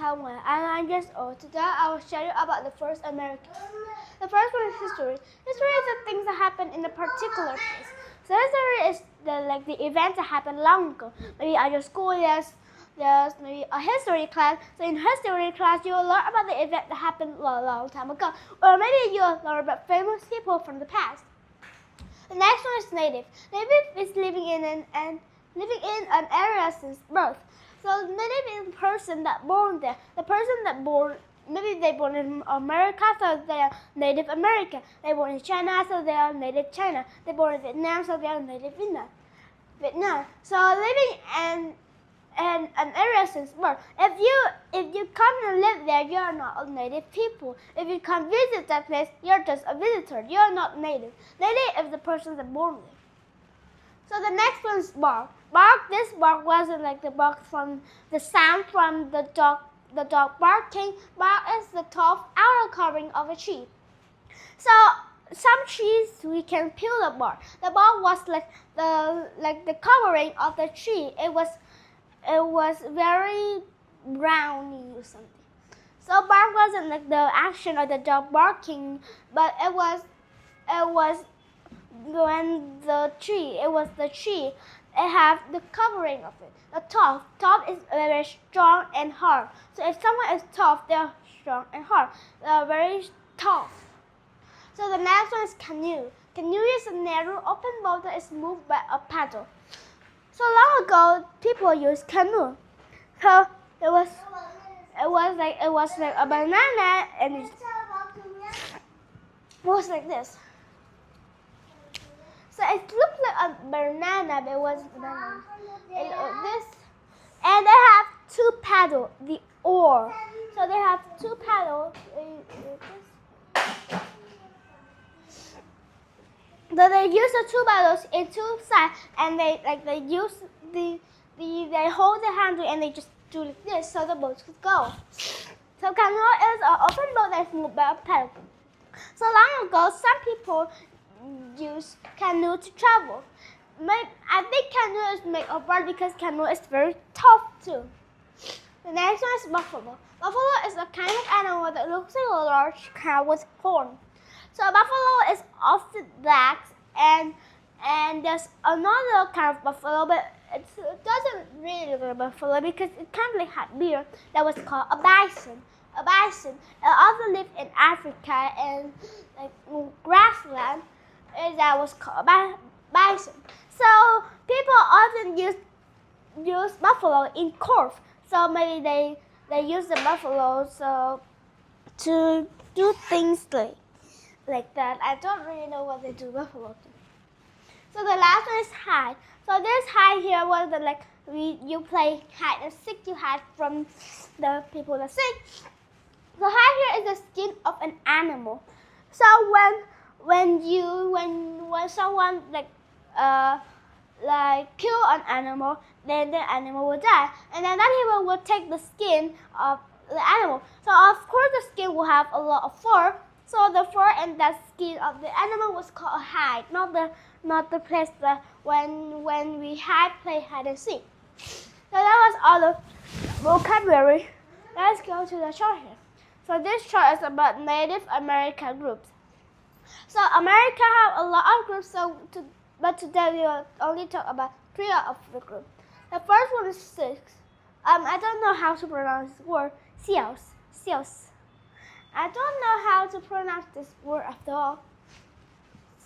Taiwan, and I'm just old. Today I will share you about the first Americans. The first one is history. History is the things that happen in a particular place. So history is the events that happened long ago. Maybe at your school there's maybe a history class. So in history class you will learn about the event that happened a long time ago. Or maybe you'll learn about famous people from the past. The next one is native. Native is living in an area since birth. So native is the person that born there. The person that born, maybe they born in America, so they are Native American. They born in China, so they are Native China. They born in Vietnam, so they are Native Vietnam. So living in an area since birth. If you come and live there, you are not a native people. If you come visit that place, you're just a visitor. You are not native. Native is the person that born there. So the next one is bark. This bark wasn't like the bark from the sound from the dog barking. Bark is the tough outer covering of a tree. So some trees we can peel the bark. The bark was like the covering of the tree. It was very browny or something. So bark wasn't like the action of the dog barking, but it was when the tree. It was the tree. It had the covering of it. The top. Top is very strong and hard. So if someone is tough, they are strong and hard. They are very tough. So the next one is canoe. Canoe is a narrow open boat that is moved by a paddle. So long ago, people used canoe. So it was like a banana, and it was like this. So it looked like a banana, but it wasn't a banana. It was this, and they have two paddles, the oar. So they have two paddles. So they use the two paddles in two sides, and they use they hold the handle and they just do like this, so the boat could go. So canoe is an open boat that's moved by a paddle. So long ago, some people use canoe to travel. I think canoe is made of bark because canoe is very tough too. The next one is buffalo. Buffalo is a kind of animal that looks like a large cow with horns. So buffalo is often black, and there's another kind of buffalo, but it doesn't really look like a buffalo because it kind of like had beard. That was called a bison. A bison. It also lived in Africa and like grassland. That was called bison. So people often use buffalo in court. So maybe they use the buffalo to do things like that. I don't really know what they do buffalo to. So the last one is hide. So this hide here was you play hide and seek. You hide from the people that sing. So hide here is the skin of an animal. So when someone kill an animal, then the animal will die, and then that hero will take the skin of the animal. So of course the skin will have a lot of fur. So the fur and the skin of the animal was called a hide, not the place that when we play hide and seek. So that was all the vocabulary. Let's go to the chart here. So this chart is about Native American groups. So America have a lot of groups. But today we will only talk about 3 of the group. The first one is Sioux. I don't know how to pronounce this word. Sioux. I don't know how to pronounce this word after all.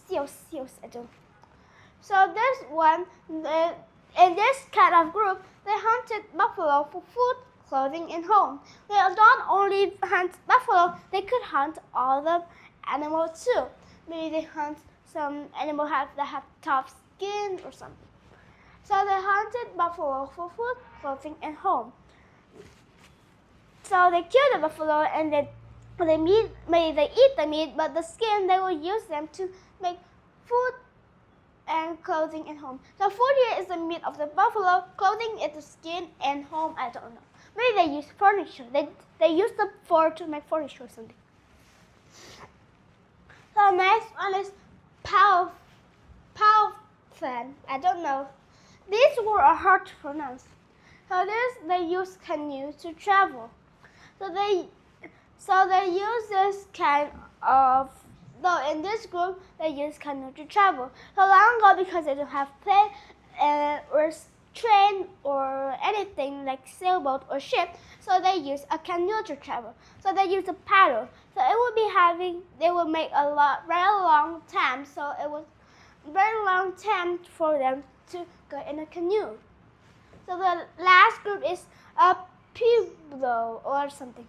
Sioux. I don't. So this one, in this kind of group, they hunted buffalo for food, clothing, and home. They don't only hunt buffalo; they could hunt all the animals too. Maybe they hunt some animals that have tough skin or something. So they hunted buffalo for food, clothing, and home. So they kill the buffalo and maybe they eat the meat, but the skin they will use them to make food and clothing and home. So food here is the meat of the buffalo, clothing is the skin, and home I don't know. Maybe they use furniture. They use the fur to make furniture or something. So next one is Powhatan. I don't know. These words are hard to pronounce. So they use canoe to travel. So they use this kind of, though in this group they use canoe to travel. So long ago, because they don't have plane or train or anything like sailboat or ship, so they use a canoe to travel. So they use a paddle. So it would be they would make very long time. So it was very long time for them to go in a canoe. So the last group is a pueblo or something.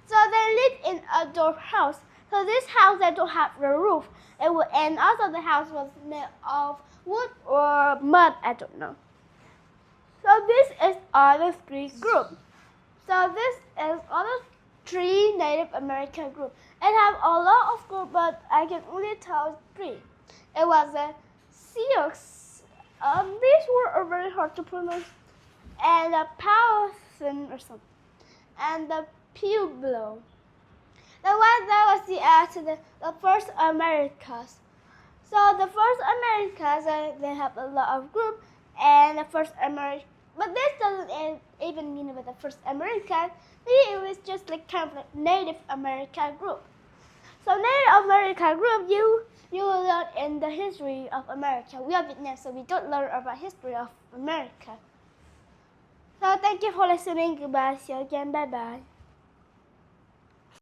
So they live in a dwarf house. So this house, they don't have the roof. And also the house was made of wood or mud, I don't know. So this is all the three groups. So this is all the three Native American groups. It have a lot of groups, but I can only tell three. It was the Sioux. These were very hard to pronounce. And the Powhatan or something. And the Pueblo. That was the first Americas. So the first Americas, they have a lot of groups, and the first America. But this doesn't even mean about the first American. Maybe it was just like kind of like Native American group. So Native American group, you will learn in the history of America. We are Vietnam, so we don't learn about history of America. So thank you for listening. Goodbye. See you again. Bye bye.